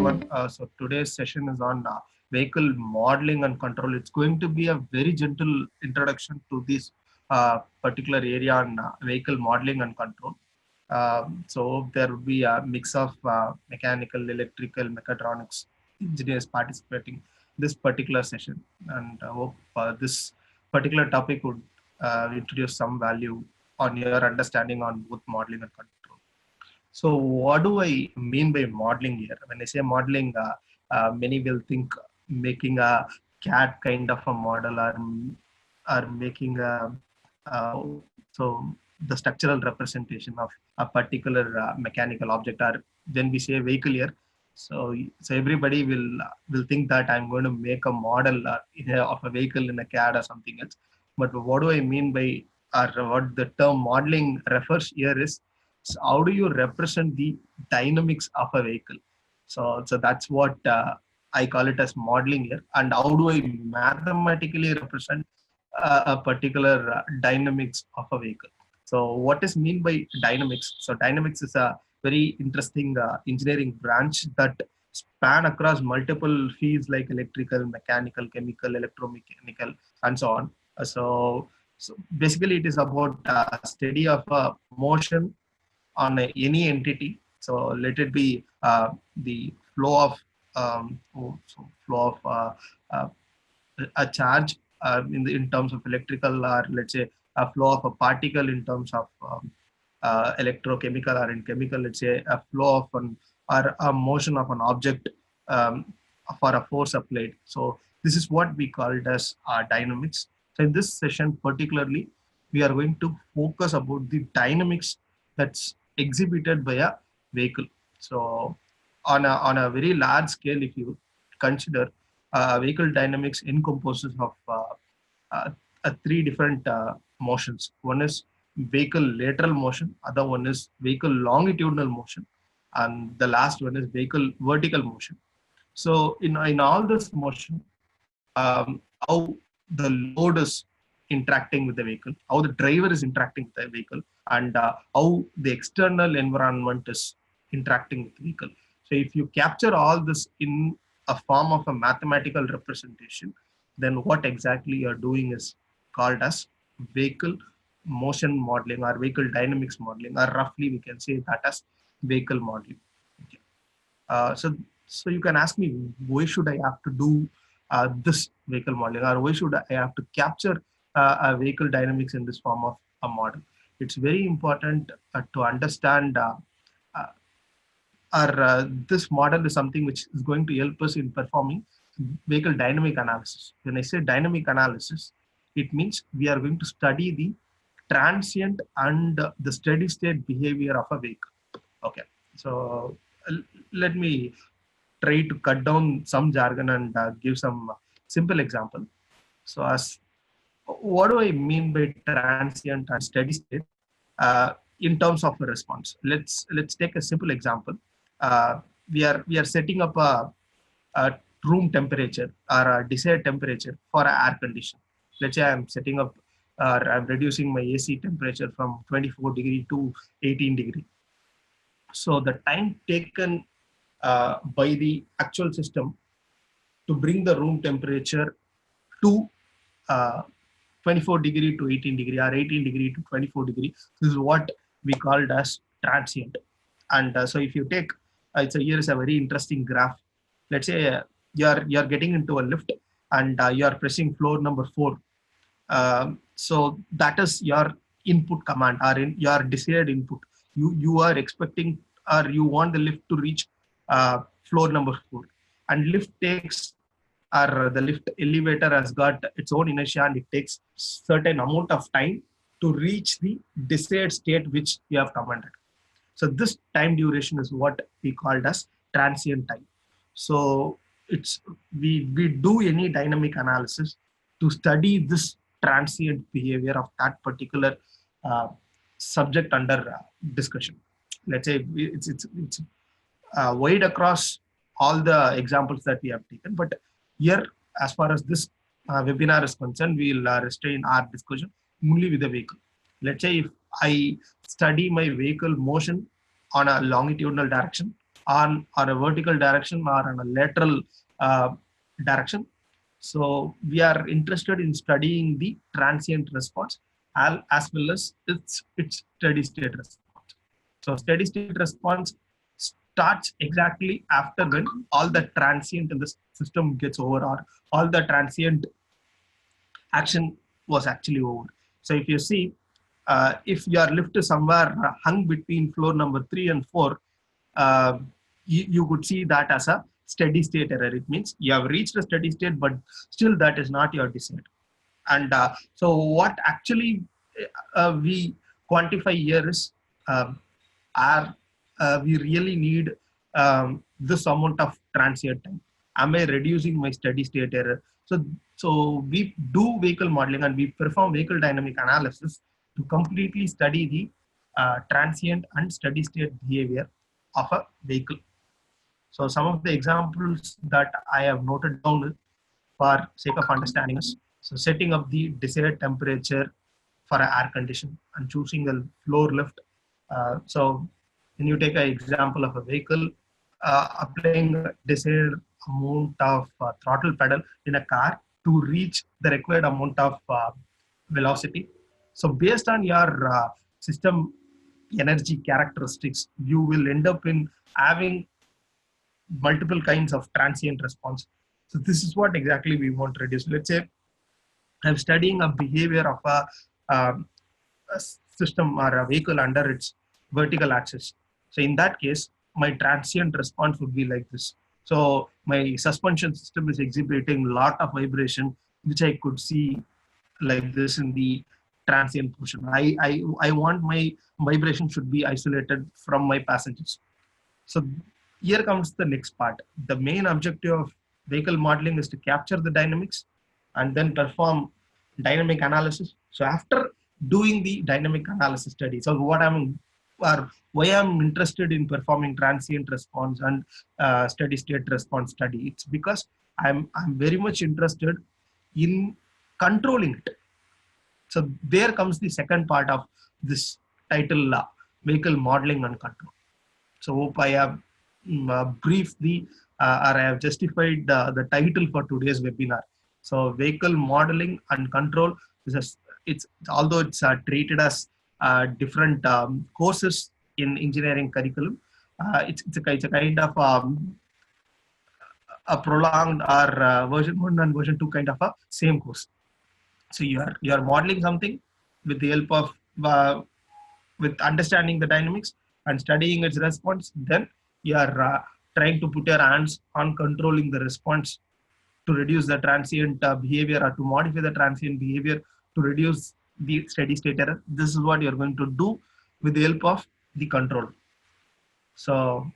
everyone. So today's session is on vehicle modeling and control. It's going to be a very gentle introduction to this particular area on vehicle modeling and control. So there will be a mix of mechanical, electrical, mechatronics engineers participating this particular session, and I hope this particular topic would introduce some value on your understanding on both modeling and control. So what do I mean by modeling here? When I say modeling, many will think making a CAD kind of a model or making a so the structural representation of a particular mechanical object, or when we say vehicle here, so everybody will think that I'm going to make a model of a vehicle in a CAD or something else. But what do I mean by, or what the term modeling refers here is, so how do you represent the dynamics of a vehicle? So that's what I call it as modeling here. And how do I mathematically represent a particular dynamics of a vehicle? So what is mean by dynamics? So dynamics is a very interesting engineering branch that span across multiple fields like electrical, mechanical, chemical, electromechanical, and so on. So basically, it is about study of motion on any entity. So let it be the flow of uh, a charge in terms of electrical, or let's say a flow of a particle in terms of electrochemical, or in chemical, let's say a flow of an or a motion of an object um, for a force applied. So this is what we call it as dynamics. So in this session particularly, we are going to focus about the dynamics that's exhibited by a vehicle. So on a very large scale, if you consider vehicle dynamics encompasses of uh, three different motions. One is vehicle lateral motion, other one is vehicle longitudinal motion, and the last one is vehicle vertical motion. So in all this motion, how the load is interacting with the vehicle, how the driver is interacting with the vehicle, and how the external environment is interacting with the vehicle. So if you capture all this in a form of a mathematical representation, then what exactly you're doing is called as vehicle motion modeling or vehicle dynamics modeling, or roughly we can say that as vehicle modeling. Okay. So you can ask me, why should I have to do this vehicle modeling, or why should I have to capture a vehicle dynamics in this form of a model? It's very important to understand uh, this model is something which is going to help us in performing vehicle dynamic analysis. When I say dynamic analysis, it means we are going to study the transient and the steady state behavior of a vehicle. Okay, so let me try to cut down some jargon and give some simple example. So as what do I mean by transient and steady state in terms of a response? Let's take a simple example. We are setting up a room temperature or a desired temperature for an air condition. Let's say I'm setting up I'm reducing my AC temperature from 24 degree to 18 degree. So the time taken by the actual system to bring the room temperature to uh, 24 degree to 18 degree, or 18 degree to 24 degree, this is what we called as transient. And so if you take here is a very interesting graph. Let's say you're getting into a lift, and you are pressing floor number 4. So that is your input command, or in your desired input. You are expecting, or you want the lift to reach floor number 4, and lift takes, or the lift elevator has got its own inertia, and it takes certain amount of time to reach the desired state which you have commanded. So this time duration is what we called as transient time. So it's we do any dynamic analysis to study this transient behavior of that particular uh, subject under discussion. Let's say it's wide across all the examples that we have taken, but here, as far as this webinar is concerned, we will restrain our discussion only with the vehicle. Let's say if I study my vehicle motion on a longitudinal direction, on a vertical direction or on a lateral direction. So we are interested in studying the transient response as well as its steady state response. So steady state response starts exactly after when all the transient in the system gets over, or all the transient action was actually over. So if you see, if your lift is somewhere hung between floor number 3 and 4, uh, you could see that as a steady state error. It means you have reached a steady state, but still that is not your desired. And so what actually we quantify here is, are we really need this amount of transient time? Am I reducing my steady state error? So we do vehicle modeling and we perform vehicle dynamic analysis to completely study the transient and steady state behavior of a vehicle. So some of the examples that I have noted down for sake of understanding is, so setting up the desired temperature for an air condition and choosing a floor lift. So when you take an example of a vehicle, applying a desired amount of throttle pedal in a car to reach the required amount of velocity. So based on your system energy characteristics, you will end up in having multiple kinds of transient response. So this is what exactly we want to reduce. Let's say I'm studying a behavior of a system or a vehicle under its vertical axis. So in that case, my transient response would be like this. So my suspension system is exhibiting a lot of vibration, which I could see like this in the transient portion. I want my vibration should be isolated from my passengers. So here comes the next part. The main objective of vehicle modeling is to capture the dynamics and then perform dynamic analysis. So after doing the dynamic analysis study, so what I'm or why I'm interested in performing transient response and steady state response study, it's because I'm very much interested in controlling it. So there comes the second part of this title, vehicle modeling and control. So hope I have briefed the or I have justified the title for today's webinar. So vehicle modeling and control is it's although it's treated as different courses in engineering curriculum, it's a kind of a prolonged or version 1 and version 2 kind of a same course. So you are modeling something with the help of with understanding the dynamics and studying its response. Then you are trying to put your hands on controlling the response to reduce the transient behavior or to modify the transient behavior to reduce the steady state error. This is what you're going to do with the help of the control. So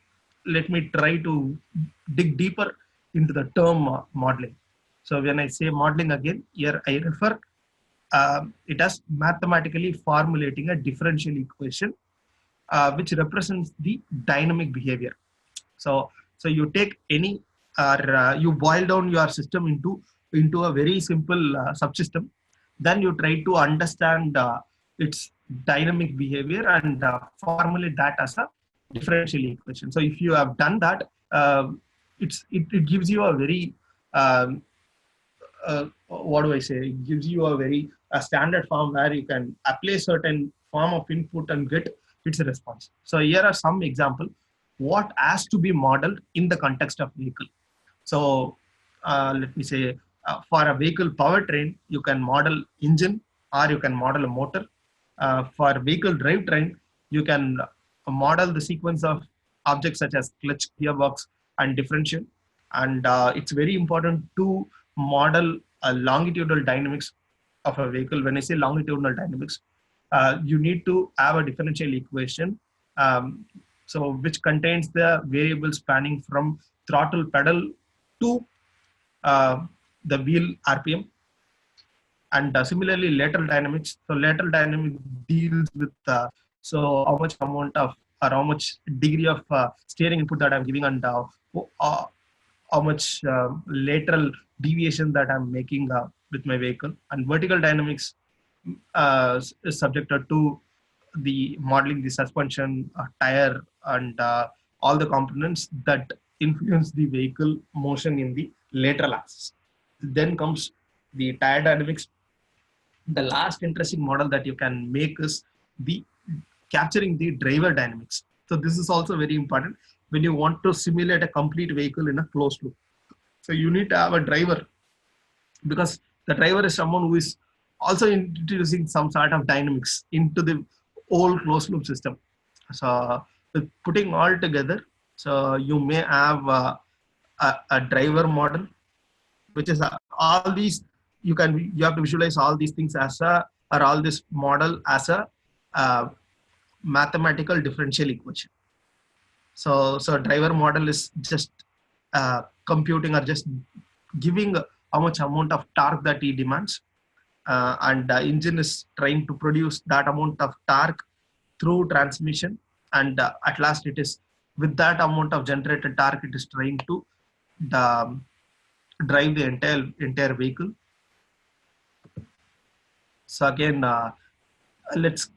let me try to dig deeper into the term modeling. So when I say modeling again, here I refer it as mathematically formulating a differential equation which represents the dynamic behavior. So you take any or you boil down your system into a very simple subsystem. Then you try to understand its dynamic behavior and formulate that as a differential equation. So if you have done that, it gives you a very what do I say? It gives you a standard form where you can apply certain form of input and get its response. So here are some example what has to be modeled in the context of vehicle. So let me say for a vehicle powertrain, you can model engine or you can model a motor. For vehicle drivetrain, you can model the sequence of objects such as clutch, gearbox, and differential. And it's very important to model a longitudinal dynamics of a vehicle. When I say longitudinal dynamics, you need to have a differential equation, so which contains the variables spanning from throttle pedal to the wheel RPM. And similarly, lateral dynamics. So lateral dynamics deals with so how much amount of or how much degree of steering input that I'm giving, and how much lateral deviation that I'm making with my vehicle. And vertical dynamics is subjected to the modeling the suspension, tire, and all the components that influence the vehicle motion in the lateral axis. Then comes the tire dynamics. The last interesting model that you can make is the capturing the driver dynamics. So this is also very important when you want to simulate a complete vehicle in a closed loop. So you need to have a driver, because the driver is someone who is also introducing some sort of dynamics into the whole closed loop system. So with putting all together, so you may have a driver model, which is all these, you have to visualize all these things as a, or all this model as a mathematical differential equation. So driver model is just computing or just giving how much amount of torque that he demands, and the engine is trying to produce that amount of torque through transmission, and at last it is with that amount of generated torque it is trying to drive the entire vehicle. So again, let's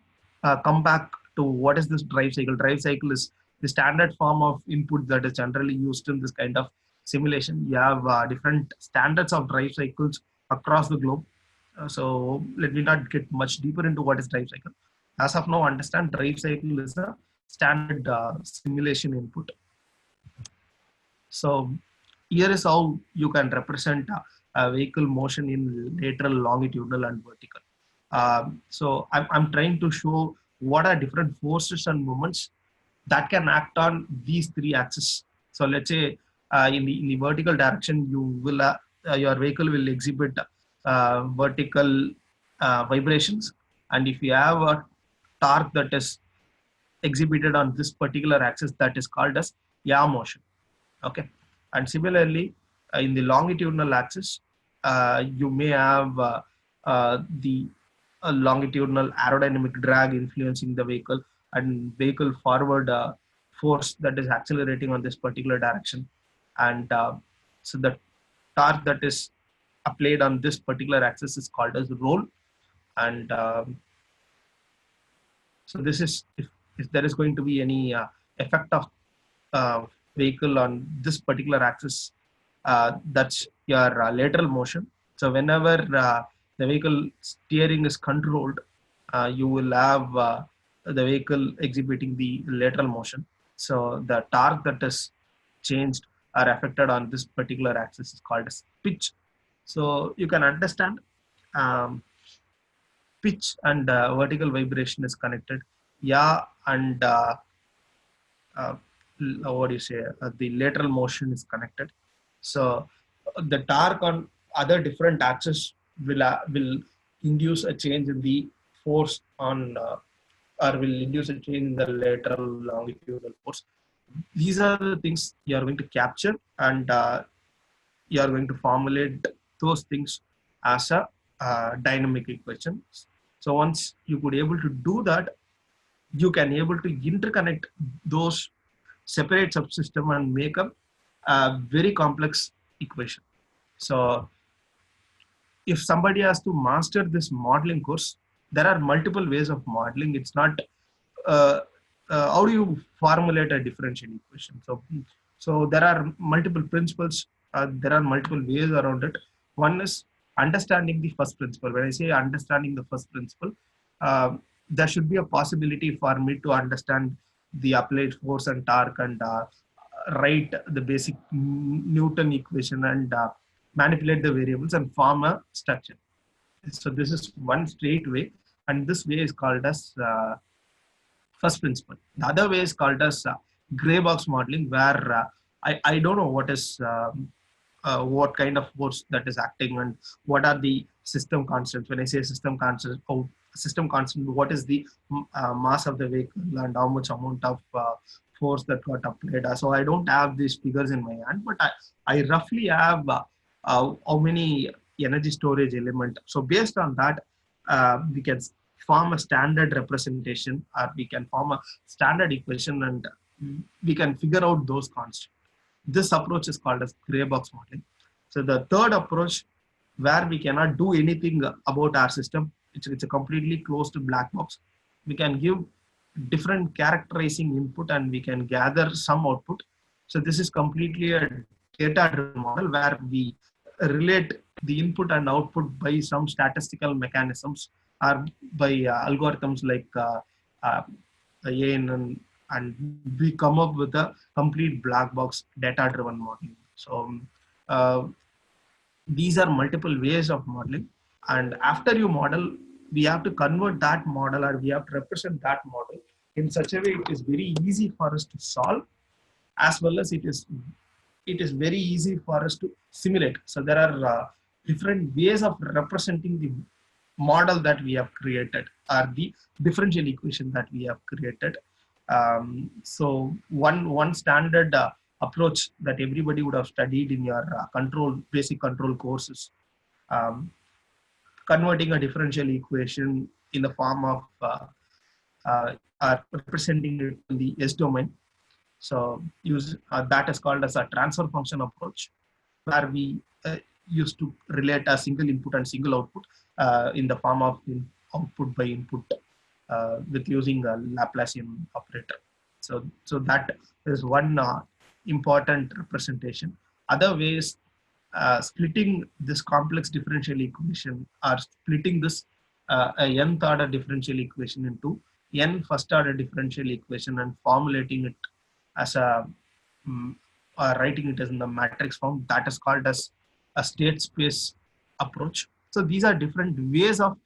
come back to what is this drive cycle. Drive cycle is the standard form of input that is generally used in this kind of simulation. You have different standards of drive cycles across the globe. So let me not get much deeper into what is drive cycle. As of now, understand drive cycle is a standard simulation input. So here is how you can represent a vehicle motion in lateral, longitudinal, and vertical. So I'm trying to show what are different forces and moments that can act on these three axes. So let's say in the vertical direction, you will your vehicle will exhibit vertical vibrations, and if you have a torque that is exhibited on this particular axis, that is called as yaw motion. Okay, and similarly in the longitudinal axis, you may have the longitudinal aerodynamic drag influencing the vehicle, and vehicle forward force that is accelerating on this particular direction, and so the torque that is applied on this particular axis is called as roll. And so this is if there is going to be any effect of vehicle on this particular axis, that's your lateral motion. So whenever the vehicle steering is controlled, you will have the vehicle exhibiting the lateral motion. So the torque that is changed or affected on this particular axis is called as pitch. So you can understand pitch and vertical vibration is connected. Yeah, and what do you say? The lateral motion is connected. So the torque on other different axes will induce a change in the force on, or will induce a change in the lateral longitudinal force. These are the things you are going to capture, and you are going to formulate those things as a dynamic equation. So once you could able to do that, you can able to interconnect those separate subsystem and make up a very complex equation. So if somebody has to master this modeling course, there are multiple ways of modeling. It's not how do you formulate a differential equation. So there are multiple principles. There are multiple ways around it. One is understanding the first principle. When I say understanding the first principle, there should be a possibility for me to understand the applied force and torque, and write the basic Newton equation, and manipulate the variables and form a structure. So this is one straight way, and this way is called as first principle. The other way is called as gray box modeling, where I don't know what is what kind of force that is acting and what are the system constants. When I say system constant, what is the mass of the vehicle and how much amount of force that got applied. So I don't have these figures in my hand, but I roughly have how many energy storage element. So based on that, we can form a standard representation, or we can form a standard equation, and we can figure out those constants. This approach is called as gray box modeling. So the third approach, where we cannot do anything about our system, it's a completely closed black box. We can give different characterizing input and we can gather some output. So this is completely a data-driven model where we relate the input and output by some statistical mechanisms or by algorithms like ANN, and we come up with a complete black box data-driven modeling. So uh, these are multiple ways of modeling, and after you model, we have to convert that model or we have to represent that model in such a way it is very easy for us to solve, as well as it is very easy for us to simulate. So there are different ways of representing the model that we have created or the differential equation that we have created. So one standard approach that everybody would have studied in your basic control courses, um, converting a differential equation in the form of representing it in the S domain. So use that is called as a transfer function approach, where we used to relate a single input and single output in the form of output by input with using a Laplacian operator. So that is one important representation. Other ways, splitting this complex differential equation or splitting this a nth order differential equation into n first order differential equation and formulating it as writing it as in the matrix form, that is called as a state space approach. So these are different ways of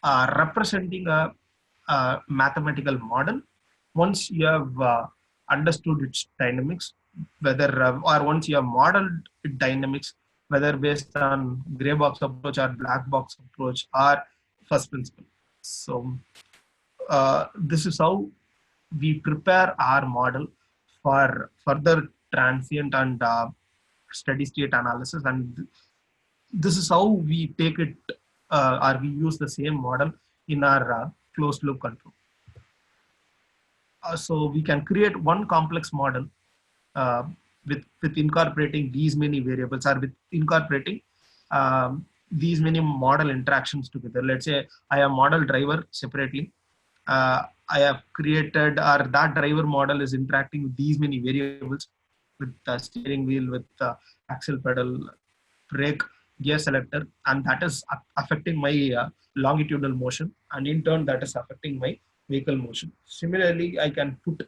representing a mathematical model. Once you have understood its dynamics, whether or once you have modeled its dynamics, whether based on gray box approach or black box approach or first principle. So this is how we prepare our model for further transient and steady state analysis, and this is how we take it or we use the same model in our closed loop control. So we can create one complex model uh, with incorporating these many variables or with incorporating these many model interactions together. Let's say I have model driver separately. I have created, or that driver model is interacting with these many variables, with the steering wheel, with the axle pedal, brake, gear selector, and that is affecting my longitudinal motion, and in turn that is affecting my vehicle motion. Similarly, I can put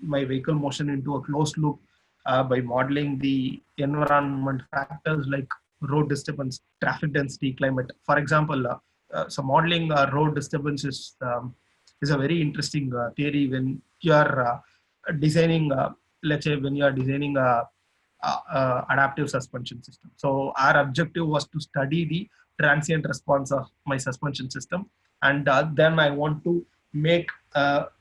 my vehicle motion into a closed loop by modeling the environment factors like road disturbance, traffic density, climate. For example, so modeling road disturbance is a very interesting theory when you are designing, let's say when you are designing a adaptive suspension system. So our objective was to study the transient response of my suspension system, and then I want to make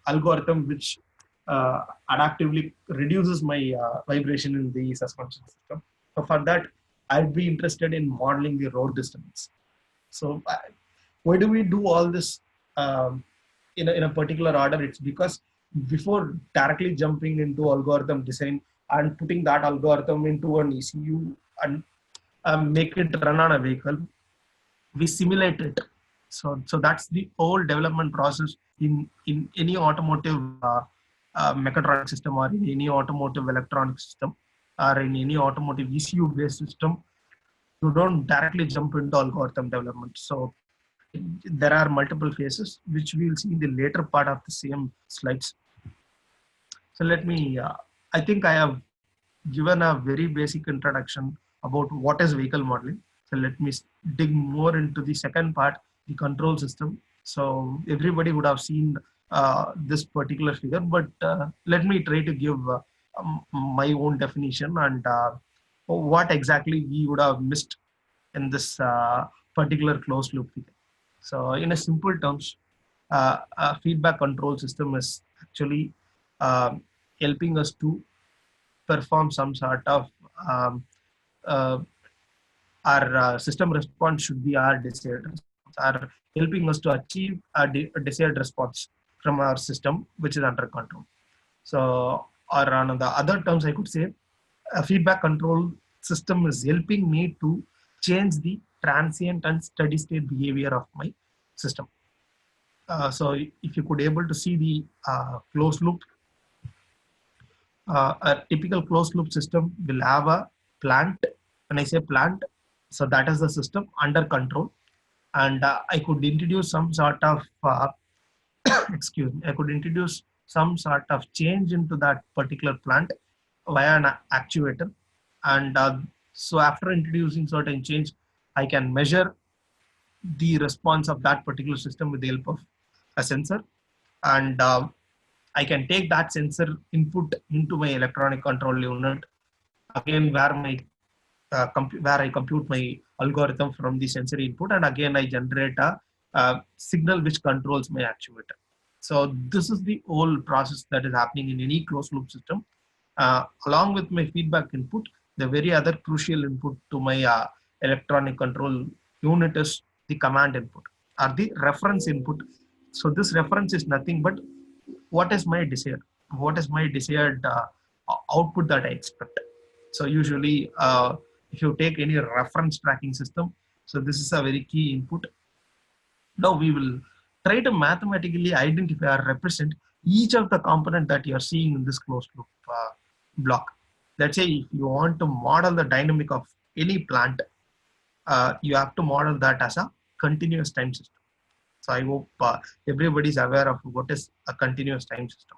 algorithm which adaptively reduces my vibration in the suspension system. So for that, I'd be interested in modeling the road disturbance. So why do we do all this in a particular order? It's because before directly jumping into algorithm design and putting that algorithm into an ECU and make it run on a vehicle, we simulate it. So that's the whole development process in any automotive mechatronic system, or in any automotive electronic system, or in any automotive ECU based system. You don't directly jump into algorithm development. So there are multiple phases which we will see in the later part of the same slides. So let me, I think I have given a very basic introduction about what is vehicle modeling. So let me dig more into the second part, the control system. So everybody would have seen this particular figure, but let me try to give my own definition and what exactly we would have missed in this particular closed loop figure. So in a simple terms, a feedback control system is actually helping us to perform some sort of uh, our system response should be our desired response, are helping us to achieve a desired response from our system which is under control. So, or on the other terms, I could say a feedback control system is helping me to change the transient and steady state behavior of my system. So if you could able to see the closed loop, a typical closed loop system will have a plant. When I say plant, so that is the system under control, and I could introduce some sort of excuse me, I could introduce some sort of change into that particular plant via an actuator, and so after introducing certain change, I can measure the response of that particular system with the help of a sensor, and I can take that sensor input into my electronic control unit, again where my where I compute my algorithm from the sensory input, and again I generate a signal which controls my actuator. So this is the whole process that is happening in any closed loop system. Along with my feedback input, the very other crucial input to my electronic control unit is the command input or the reference input. So this reference is nothing but what is my desire, what is my desired output that I expect. So usually, if you take any reference tracking system, so this is a very key input. Now we will try to mathematically identify or represent each of the component that you are seeing in this closed loop block. Let's say if you want to model the dynamic of any plant, you have to model that as a continuous time system. So I hope everybody is aware of what is a continuous time system.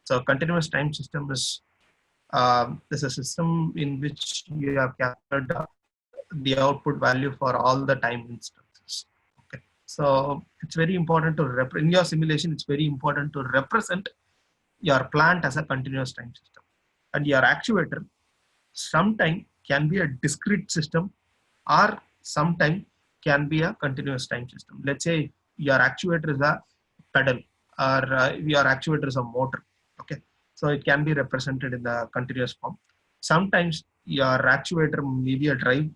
So a continuous time system is a system in which you have captured the output value for all the time instances. Okay. So it's very important to in your simulation, it's very important to represent your plant as a continuous time system. And your actuator sometime can be a discrete system or sometime can be a continuous time system. Let's say your actuator is a pedal or your actuator is a motor. Okay, so it can be represented in the continuous form. Sometimes your actuator may be a drive.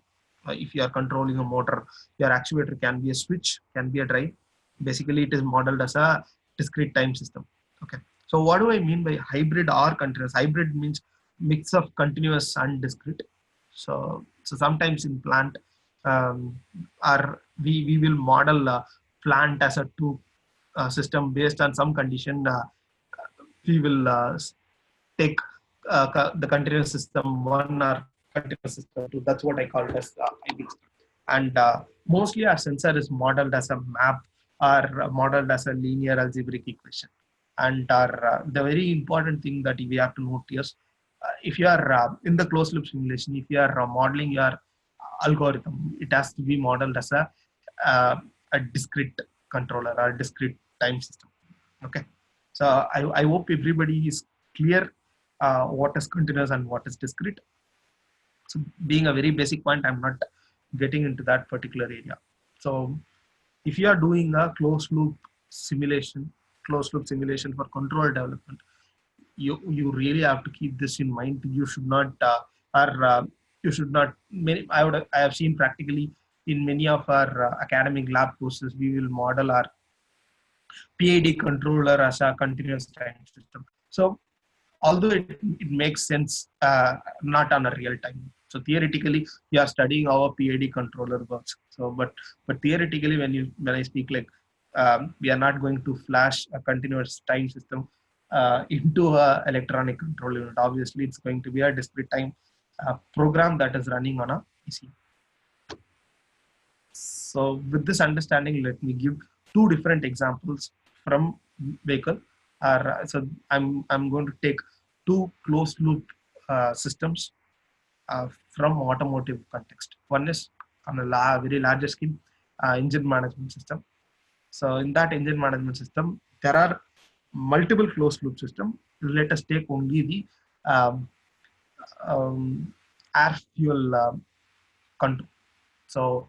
If you are controlling a motor, your actuator can be a switch, can be a drive. Basically, it is modeled as a discrete time system. Okay, so what do I mean by hybrid or continuous? Hybrid means mix of continuous and discrete. So sometimes in plant, or we will model plant as a two system based on some condition. We will take the continuous system one or continuous system two. That's what I call it as IB. And mostly our sensor is modeled as a map or modeled as a linear algebraic equation. And our, the very important thing that we have to note is if you are in the closed loop simulation, if you are modeling your algorithm, it has to be modeled as uh, a discrete controller or discrete time system. Okay, so I hope everybody is clear what is continuous and what is discrete. So being a very basic point, I'm not getting into that particular area. So if you are doing a closed loop simulation for control development, you really have to keep this in mind. You should not or you should not. Many I have seen practically in many of our academic lab courses, we will model our PID controller as a continuous time system. So although it makes sense, not on a real time. So theoretically, you are studying how a PID controller works. So, but theoretically, when I speak like we are not going to flash a continuous time system into a electronic control unit. Obviously, it's going to be a discrete time program that is running on a PC. So with this understanding, let me give two different examples from vehicle. So I'm going to take two closed loop systems from automotive context. One is on a very larger scale, engine management system. So in that engine management system, there are multiple closed loop system. Let us take only the um, air fuel control. So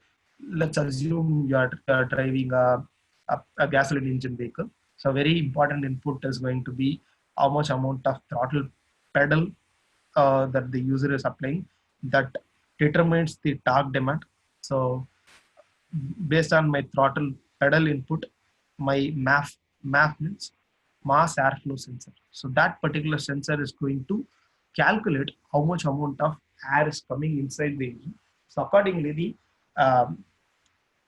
let's assume you're driving a gasoline engine vehicle. So very important input is going to be how much amount of throttle pedal that the user is applying. That determines the torque demand. So based on my throttle pedal input, my MAF means mass airflow sensor. So that particular sensor is going to calculate how much amount of air is coming inside the engine. So accordingly, the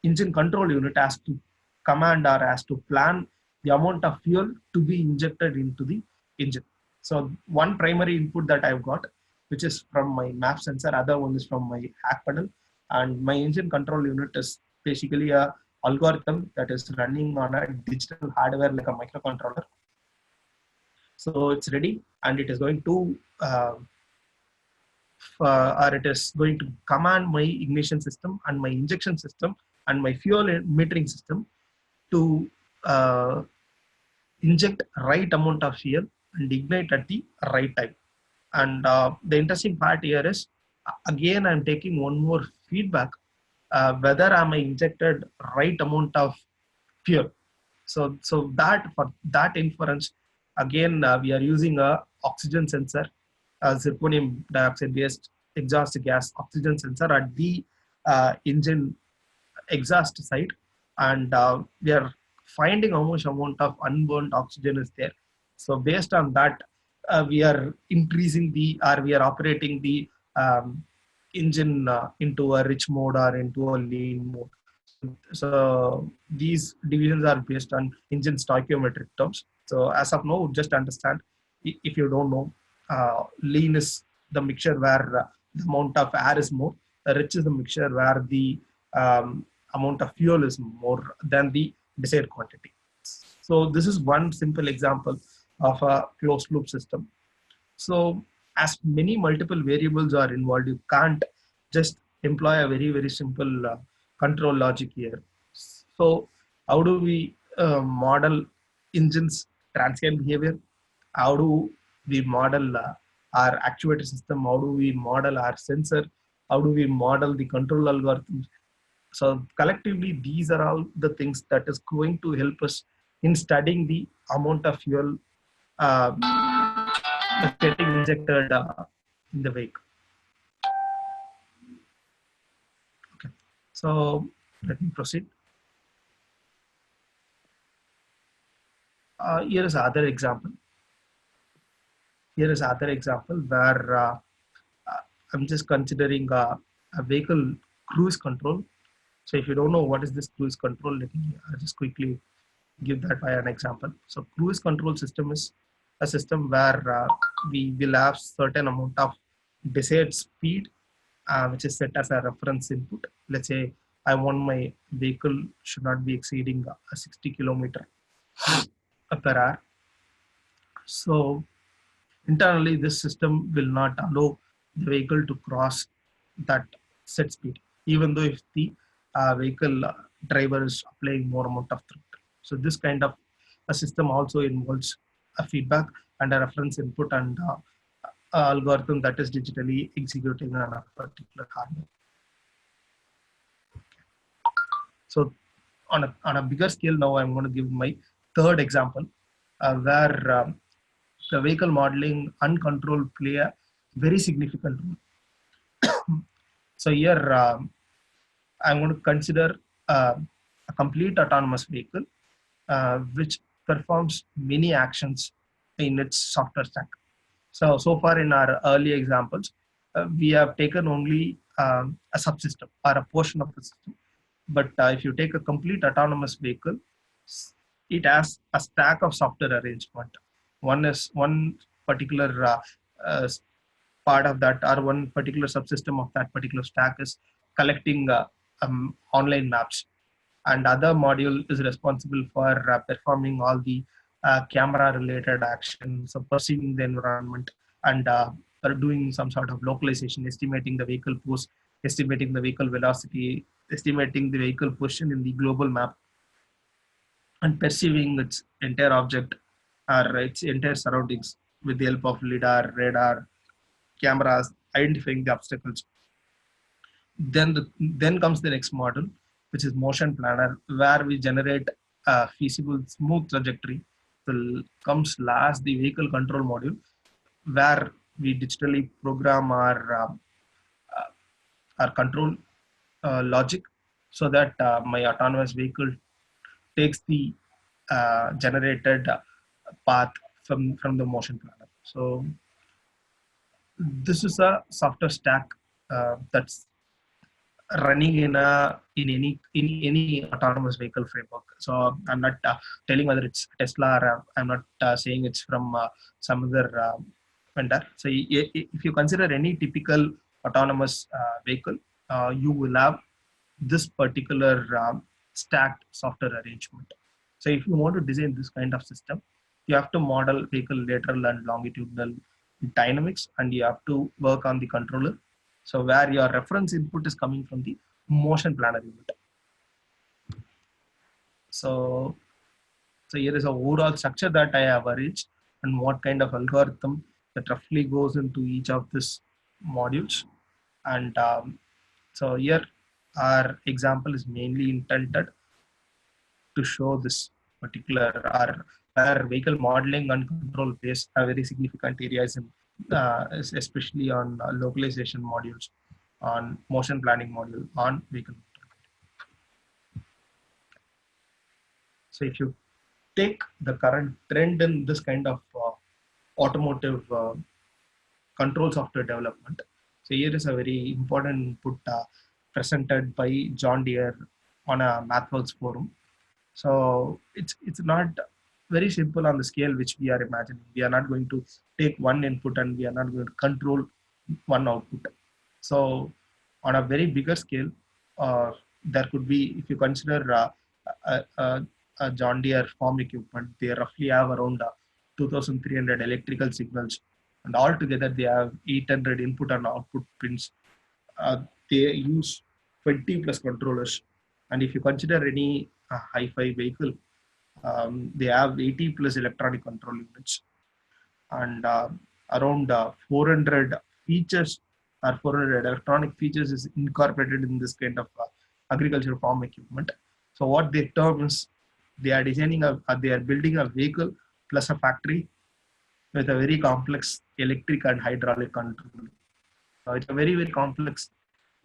engine control unit has to command or has to plan the amount of fuel to be injected into the engine. So one primary input that I've got, which is from my map sensor, other one is from my hack panel, and my engine control unit is basically a algorithm that is running on a digital hardware like a microcontroller. So it's ready, and it is going to or it is going to command my ignition system and my injection system and my fuel metering system to inject right amount of fuel and ignite at the right time. And the interesting part here is, again, I'm taking one more feedback, whether am I injected right amount of fuel. So that for that inference, again, we are using a oxygen sensor, zirconium dioxide based exhaust gas oxygen sensor at the engine exhaust side, and we are finding how much amount of unburned oxygen is there. So based on that, we are increasing the, or we are operating the engine into a rich mode or into a lean mode. So these divisions are based on engine stoichiometric terms. So as of now, just understand, if you don't know, lean is the mixture where the amount of air is more. Rich is the mixture where the amount of fuel is more than the desired quantity. So this is one simple example of a closed loop system. So as many multiple variables are involved, you can't just employ a very simple control logic here. So how do we model engines transient behavior? How do we model our actuator system? How do we model our sensor? How do we model the control algorithms? So collectively, these are all the things that is going to help us in studying the amount of fuel uh, that's getting injected in the vehicle. Okay, so let me proceed. Here is other example. Here is other example where I'm just considering a vehicle cruise control. So if you don't know what is this cruise control, let me just quickly give that by an example. So cruise control system is a system where we will have certain amount of desired speed, which is set as a reference input. Let's say I want my vehicle should not be exceeding a 60 kilometer per hour. So internally, this system will not allow the vehicle to cross that set speed, even though if the vehicle driver is applying more amount of throttle. So this kind of a system also involves a feedback and a reference input and a algorithm that is digitally executing on a particular hardware. So on a bigger scale, now I'm going to give my third example, where the vehicle modeling and control play a very significant role. So here I'm going to consider a complete autonomous vehicle which performs many actions in its software stack. So far in our early examples, we have taken only a subsystem or a portion of the system. But if you take a complete autonomous vehicle, it has a stack of software arrangement. One particular uh, part of that, or one particular subsystem of that particular stack is collecting online maps, and other module is responsible for performing all the camera related actions, so perceiving the environment, and doing some sort of localization, estimating the vehicle pose, estimating the vehicle velocity, estimating the vehicle position in the global map, and perceiving its entire object or its entire surroundings with the help of lidar, radar, cameras, identifying the obstacles. Then comes the next model, which is motion planner, where we generate a feasible smooth trajectory. So comes last the vehicle control module, where we digitally program our control logic so that my autonomous vehicle takes the generated path from the motion planner. So this is a software stack that's running in any autonomous vehicle framework. So I'm not telling whether it's Tesla or I'm not saying it's from some other vendor. So if you consider any typical autonomous vehicle, you will have this particular stacked software arrangement. So if you want to design this kind of system, you have to model vehicle lateral and longitudinal dynamics, and you have to work on the controller. So where your reference input is coming from the motion planner unit. So, so here is a overall structure that I have arranged and what kind of algorithm that roughly goes into each of these modules. And so here our example is mainly intended to show this particular or where vehicle modeling and control plays a very significant areas in especially on localization modules, on motion planning module, on vehicle. So if you take the current trend in this kind of automotive control software development, so here is a very important input presented by John Deere on a MathWorks forum. So it's not very simple on the scale which we are imagining. We are not going to take one input and we are not going to control one output. So on a very bigger scale, there could be, if you consider a John Deere farm equipment, they roughly have around 2,300 electrical signals, and altogether they have 800 input and output pins. They use 20 plus controllers, and if you consider any hi-fi vehicle, they have 80 plus electronic control units, and around 400 features or 400 electronic features is incorporated in this kind of agricultural farm equipment. So what they term is they are designing they are building a vehicle plus a factory with a very complex electric and hydraulic control. So it's a very, very complex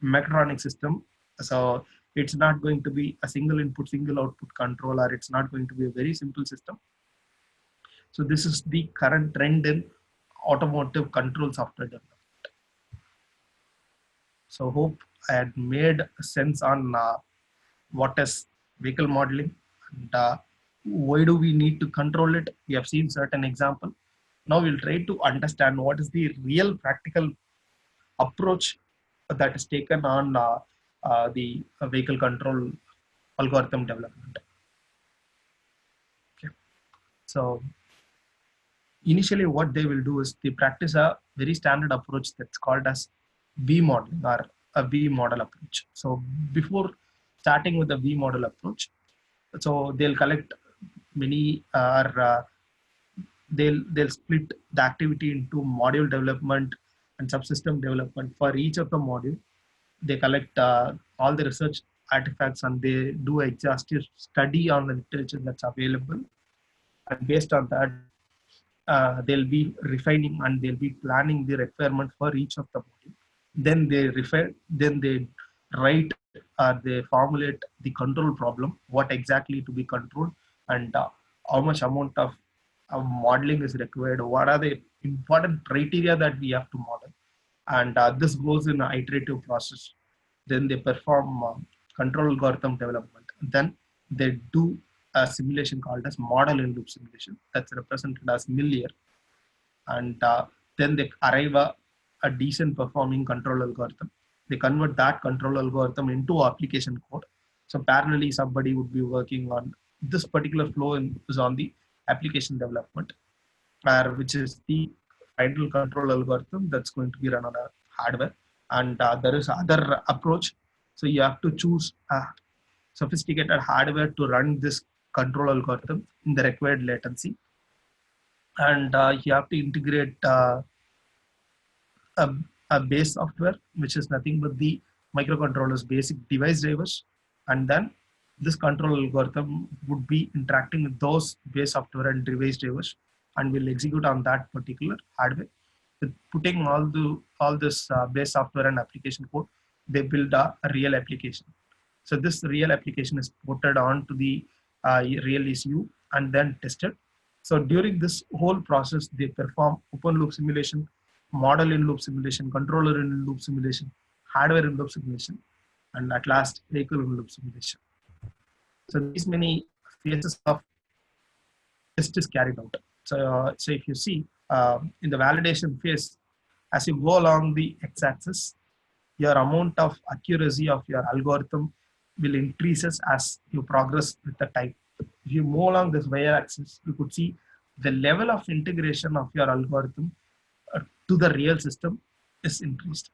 mechatronic system. So it's not going to be a single input, single output controller. It's not going to be a very simple system. So this is the current trend in automotive control software development. So hope I had made sense on what is vehicle modeling and why do we need to control it. We have seen certain example. Now we'll try to understand what is the real practical approach that is taken on the vehicle control algorithm development. Okay. So initially what they will do is they practice a very standard approach that's called as V modeling or a V model approach. So before starting with the V model approach, so they'll collect many they'll split the activity into module development and subsystem development. For each of the module, they collect all the research artifacts and they do exhaustive study on the literature that's available. And based on that, they'll be refining and they'll be planning the requirement for each of the module. Then they refine, then they write or they formulate the control problem, what exactly to be controlled, and how much amount of modeling is required, what are the important criteria that we have to model. And this goes in an iterative process. Then they perform control algorithm development. Then they do a simulation called as model in loop simulation that's represented as MIL. And then they arrive a decent performing control algorithm. They convert that control algorithm into application code. So parallelly, somebody would be working on this particular flow is on the application development, which is the final control algorithm that's going to be run on a hardware. And there is other approach. So you have to choose a sophisticated hardware to run this control algorithm in the required latency. And you have to integrate a base software, which is nothing but the microcontroller's basic device drivers. And then this control algorithm would be interacting with those base software and device drivers and will execute on that particular hardware. With putting all this base software and application code, they build a real application. So this real application is ported on to the real ECU and then tested. So during this whole process, they perform open loop simulation, model in loop simulation, controller in loop simulation, hardware in loop simulation. and at last vehicle in loop simulation. So these many phases of test is carried out. So if you see in the validation phase, as you go along the x-axis, your amount of accuracy of your algorithm will increases as you progress with the time. If you move along this y-axis, you could see the level of integration of your algorithm to the real system is increased.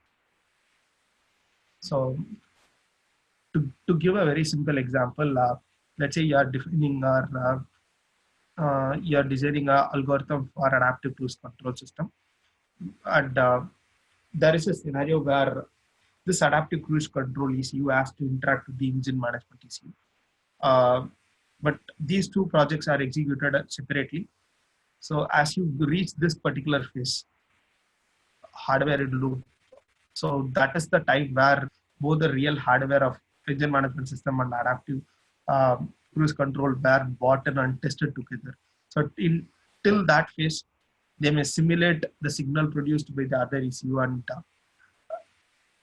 So to give a very simple example, let's say you are defining or you are designing an algorithm for adaptive cruise control system, and there is a scenario where this adaptive cruise control ECU has to interact with the engine management ECU. But these two projects are executed separately. So as you reach this particular phase, hardware in loop. So that is the time where both the real hardware of engine management system and adaptive cruise control were bought in and tested together. So till that phase, they may simulate the signal produced by the other ECU and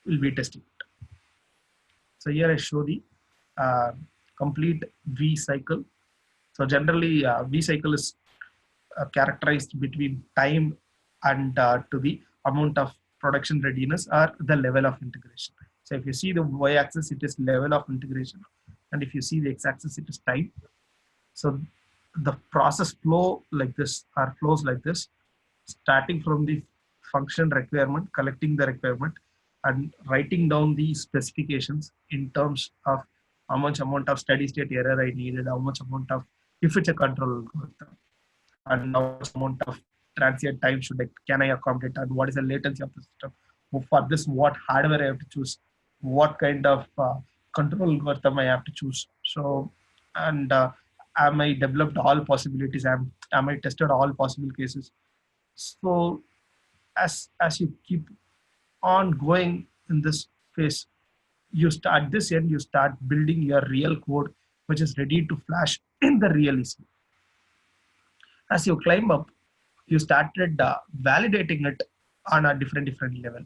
will be testing it. So here I show the complete V cycle. So generally V cycle is characterized between time and to the amount of production readiness or the level of integration. So if you see the y-axis, it is level of integration, and if you see the x-axis, it is time. So the process flow like this, or flows like this, starting from the function requirement, collecting the requirement, and writing down the specifications in terms of how much amount of steady state error I needed, how much amount of, if it's a control algorithm, and how much amount of transient time can I accommodate, and what is the latency of the system. For this, what hardware I have to choose, what kind of control algorithm I have to choose. So, and am I developed all possibilities? Am I tested all possible cases? So, as you keep on going in this phase, you start this end, you start building your real code, which is ready to flash in the real ECU. As you climb up, you started validating it on a different level.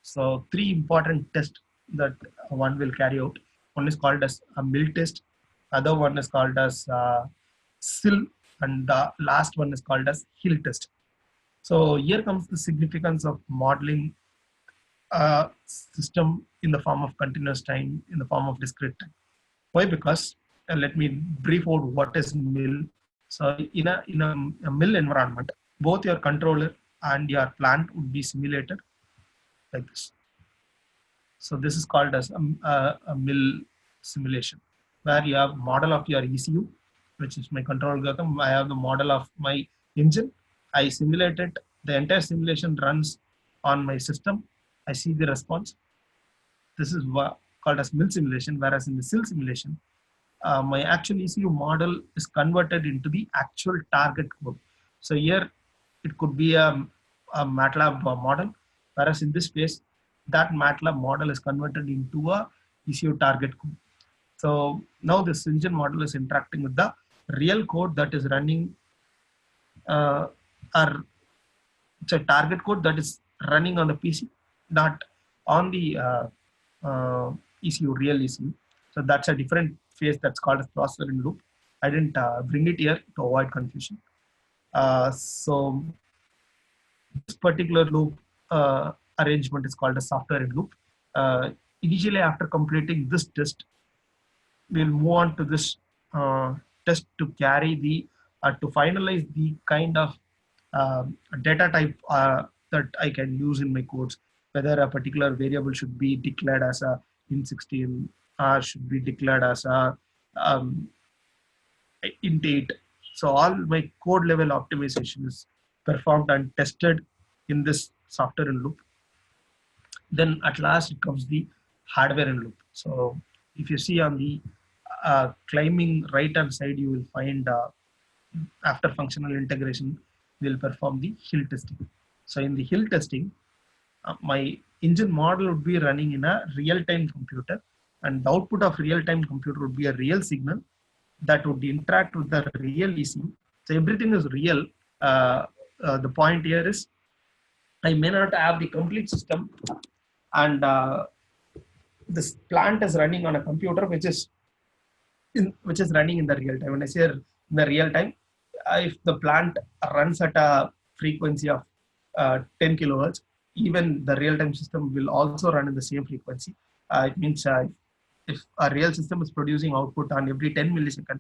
So three important tests that one will carry out. One is called as a mill test, other one is called as SIL, and the last one is called as hill test. So here comes the significance of modeling a system in the form of continuous time, in the form of discrete time. Why? Because let me brief out what is mill. So in a mill environment, both your controller and your plant would be simulated like this. So this is called as a mill simulation, where you have model of your ECU, which is my control algorithm. I have the model of my engine. I simulate it. The entire simulation runs on my system. I see the response. This is called as mill simulation, whereas in the SIL simulation, my actual ECU model is converted into the actual target code. So here it could be a MATLAB model, whereas in this case, that MATLAB model is converted into a ECU target code. So now this engine model is interacting with the real code that is running, or it's a target code that is running on the PC, not on the ECU, real ECU. So that's a different phase that's called as processor in loop. I didn't bring it here to avoid confusion. So this particular loop arrangement is called a software in loop. Initially, after completing this test, we'll move on to this test to carry the to finalize the kind of data type that I can use in my codes, whether a particular variable should be declared as a int16 or should be declared as a int8. So all my code level optimization is performed and tested in this software in loop. Then at last it comes the hardware in loop. So if you see on the climbing right hand side, you will find after functional integration, we'll perform the hill testing. So in the hill testing, my engine model would be running in a real-time computer, and the output of real-time computer would be a real signal that would interact with the real ECU. So everything is real. The point here is I may not have the complete system, and this plant is running on a computer which is running in the real time. When I say in the real time, if the plant runs at a frequency of 10 kilohertz, even the real time system will also run in the same frequency. It means if a real system is producing output on every 10 millisecond,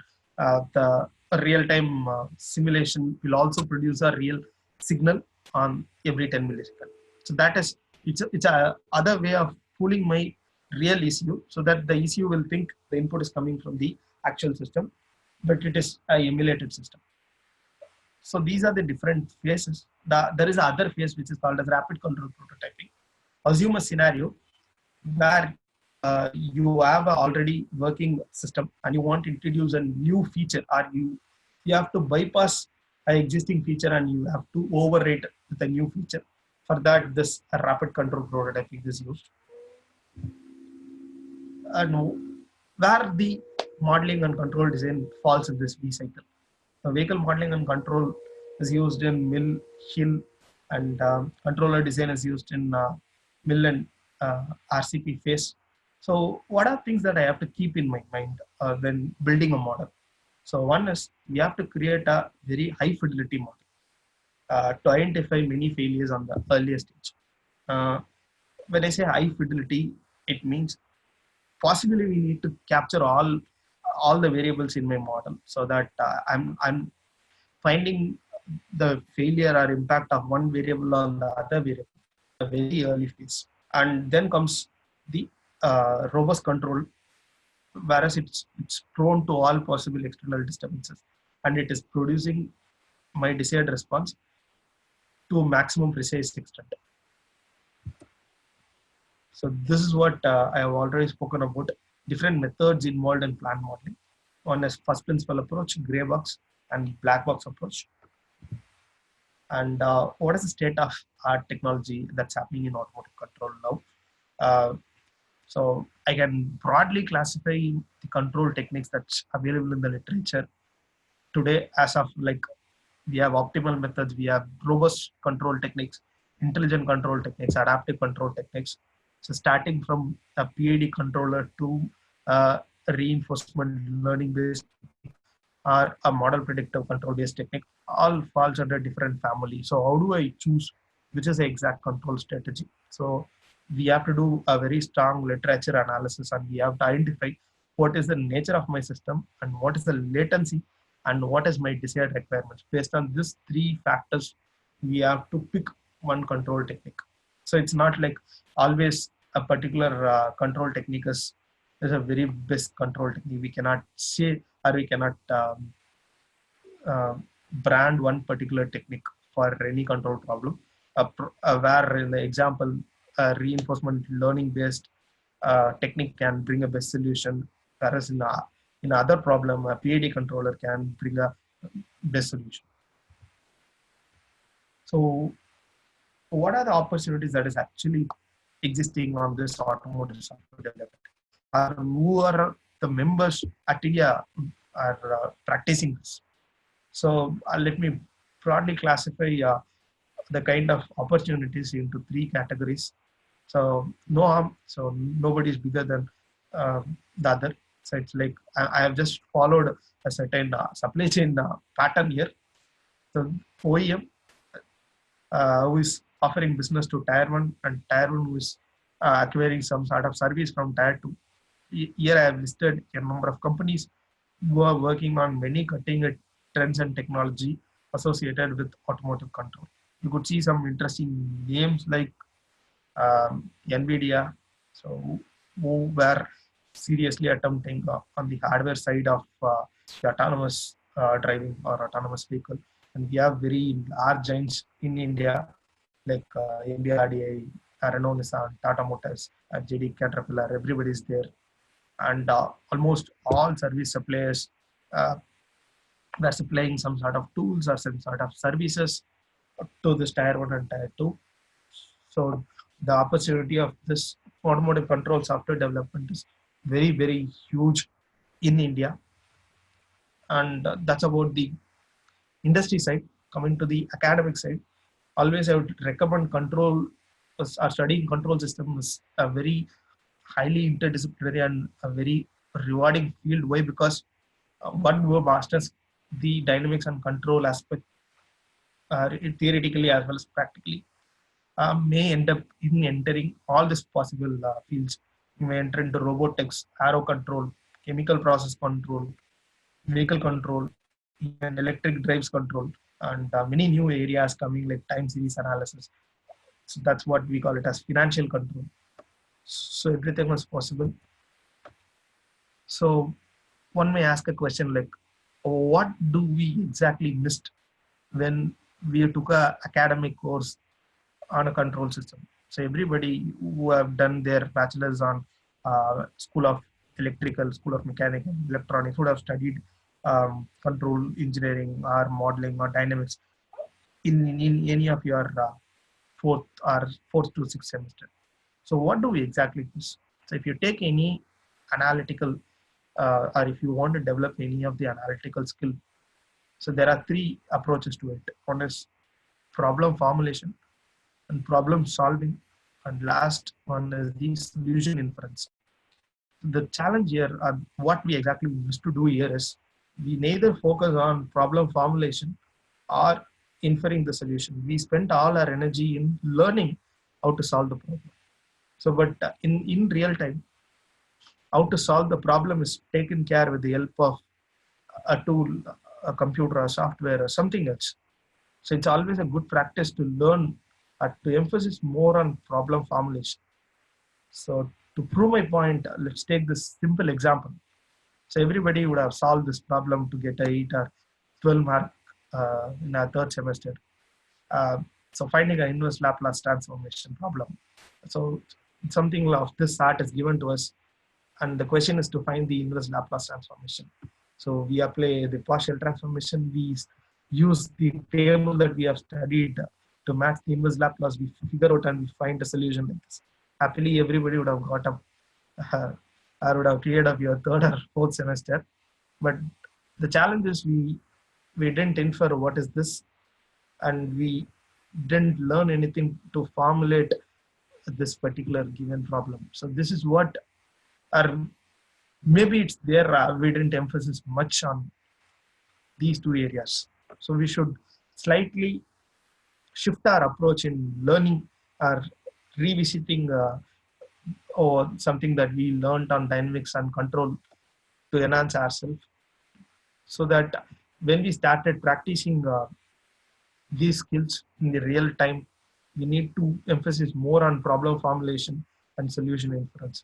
the real time simulation will also produce a real signal on every 10 millisecond. So that is, it's a other way of pulling my real ECU, so that the ECU will think the input is coming from the actual system, but it is a emulated system. So these are the different phases. There is another phase which is called as rapid control prototyping. Assume a scenario where you have an already working system and you want to introduce a new feature, or you have to bypass an existing feature and you have to overrate with a new feature. For that, this rapid control prototyping is used. And where the modeling and control design falls in this V cycle. The vehicle modeling and control is used in mill, hill, and controller design is used in mill and RCP phase. So what are things that I have to keep in my mind when building a model? So one is we have to create a very high fidelity model to identify many failures on the earliest stage. When I say high fidelity, it means possibly we need to capture all the variables in my model, so that I'm finding the failure or impact of one variable on the other variable at a very early phase. And then comes the robust control, whereas it's prone to all possible external disturbances, and it is producing my desired response to a maximum precise extent. So this is what I have already spoken about. Different methods involved in plant modeling. One is first principle approach, gray box, and black box approach. And what is the state of art technology that's happening in automotive control now? So I can broadly classify the control techniques that's available in the literature today. As of like, we have optimal methods, we have robust control techniques, intelligent control techniques, adaptive control techniques. So starting from a PID controller to a reinforcement learning based or a model predictive control based technique, all falls under different family. So how do I choose which is the exact control strategy? So we have to do a very strong literature analysis, and we have to identify what is the nature of my system and what is the latency and what is my desired requirements. Based on these three factors, we have to pick one control technique. So it's not like always a particular control technique is a very best control technique. We cannot say, or we cannot brand one particular technique for any control problem. Where in the example, reinforcement learning based technique can bring a best solution, whereas in other problem, a PID controller can bring a best solution. So what are the opportunities that is actually existing on this automotive software development? Who are the members at India are practicing this? So let me broadly classify the kind of opportunities into three categories. So no harm, so nobody is bigger than the other. So it's like I have just followed a certain supply chain pattern here. So OEM who is offering business to tier 1, and tier 1 who is acquiring some sort of service from tier 2. Here I have listed a number of companies who are working on many cutting edge trends and technology associated with automotive control. You could see some interesting names like NVIDIA, so who were seriously attempting on the hardware side of the autonomous driving or autonomous vehicle. And we have very large giants in India like MBRDI, Renault, Nissan, Tata Motors, JD Caterpillar, everybody is there. And almost all service suppliers were supplying some sort of tools or some sort of services to this tier 1 and tier 2. So the opportunity of this automotive control software development is very, very huge in India. And that's about the industry side. Coming to the academic side, always I would recommend control or studying control system is a very highly interdisciplinary and a very rewarding field. Why? Because one who masters the dynamics and control aspect theoretically as well as practically may end up in entering all these possible fields. You may enter into robotics, aero control, chemical process control, vehicle control, even electric drives control, and many new areas coming like time series analysis. So that's what we call it as financial control. So everything was possible. So one may ask a question like, what do we exactly missed when we took a academic course on a control system? So everybody who have done their bachelor's on School of Electrical, School of Mechanical, Electronics would have studied control engineering or modeling or dynamics in any of your fourth to sixth semester. So what do we exactly miss? So if you take any analytical or if you want to develop any of the analytical skill, so there are three approaches to it. One is problem formulation and problem solving, and last one is the solution inference. The challenge here, what we exactly wish to do here is we neither focus on problem formulation or inferring the solution. We spent all our energy in learning how to solve the problem. So, but in real time, how to solve the problem is taken care with the help of a tool, a computer, or software, or something else. So it's always a good practice to learn to emphasize more on problem formulation. So to prove my point, let's take this simple example. So everybody would have solved this problem to get a 8 or 12 mark in our third semester. So finding an inverse Laplace transformation problem. So something of this sort is given to us, and the question is to find the inverse Laplace transformation. So we apply the partial transformation. We use the table that we have studied to match the inverse Laplace. We figure out and we find a solution like this. Happily, everybody would have got up, or would have cleared up your third or fourth semester. But the challenge is we didn't infer what is this, and we didn't learn anything to formulate this particular given problem. So this is what, or maybe it's there, we didn't emphasize much on these two areas. So we should slightly shift our approach in learning or revisiting or something that we learned on dynamics and control to enhance ourselves, so that when we started practicing these skills in the real time, we need to emphasize more on problem formulation and solution inference.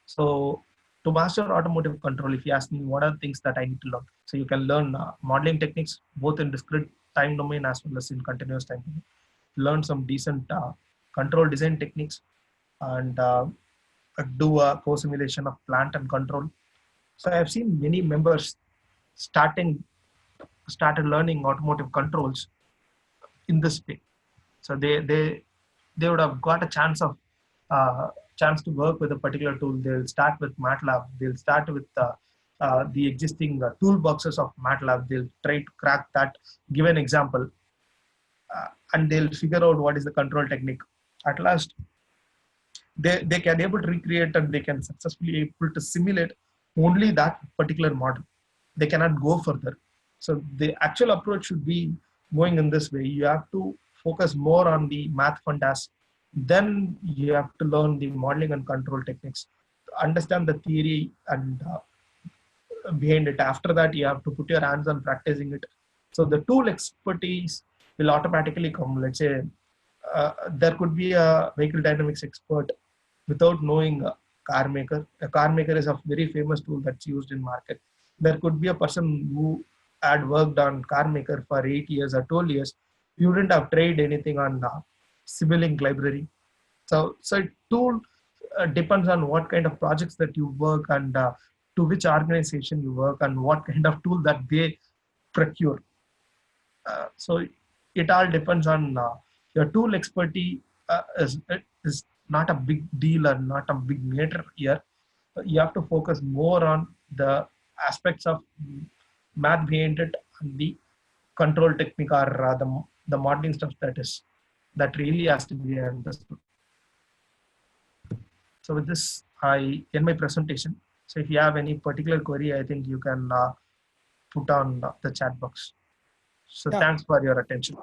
So to master automotive control, if you ask me what are the things that I need to learn, so you can learn modeling techniques both in discrete time domain as well as in continuous time domain. Learn some decent control design techniques, and do a co-simulation of plant and control. So I have seen many members started learning automotive controls in this way. So they would have got a chance to work with a particular tool. They'll start with MATLAB. They'll start with the existing toolboxes of MATLAB. They'll try to crack that given example, and they'll figure out what is the control technique. At last, they can able to recreate and they can successfully able to simulate only that particular model. They cannot go further. So the actual approach should be going in this way. You have to focus more on the math fundas. Then you have to learn the modeling and control techniques, understand the theory and behind it. After that, you have to put your hands on practicing it. So the tool expertise will automatically come. Let's say there could be a vehicle dynamics expert without knowing a car maker. A car maker is a very famous tool that's used in market. There could be a person who had worked on car maker for 8 years or 12 years. You wouldn't have tried anything on Simulink library. So tool depends on what kind of projects that you work and to which organization you work and what kind of tool that they procure. So it all depends on your tool expertise. Is not a big deal or not a big matter here. You have to focus more on the aspects of math behind it and the control technique or the modeling stuff that really has to be understood. So with this, I end my presentation. So if you have any particular query, I think you can put on the chat box. So Yeah. thanks for your attention.